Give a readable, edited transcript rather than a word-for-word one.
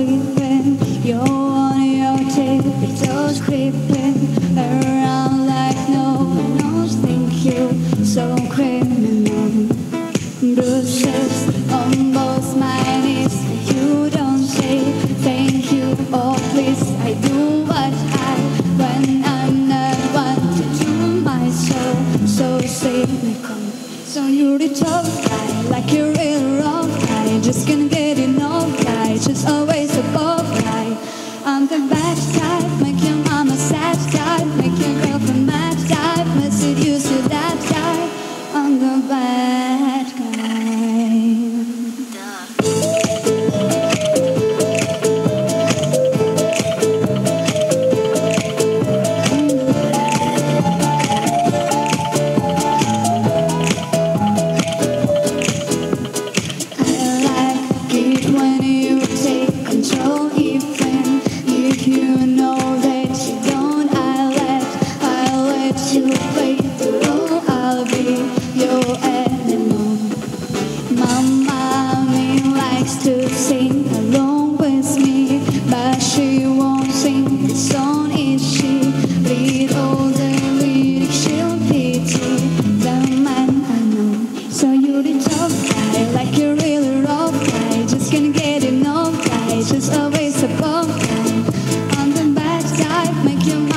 sleeping. You're on your tape, toes creeping around like no one knows. Think you so criminal. Bruises on both my knees. You don't say thank you or please. I do what I when I'm not one to do my soul so cynical. So you're the tough guy, like you're real rough guy. Just can't get enough guy, just always above guy. I'm the bad type, make your mama sad type, make your girlfriend mad type, let's seduce you that guy. I'm the bad guy. When you take control, even if you know that you don't, I'll let you play the role. I'll be your animal. My mommy likes to sing along with me, but she won't sing the song if she read all the lyrics. She'll pity the man I know. So you're the tough guy, like you're really rough guy. Just can't get enough guy, just always above guy. I'm the bad guy, make you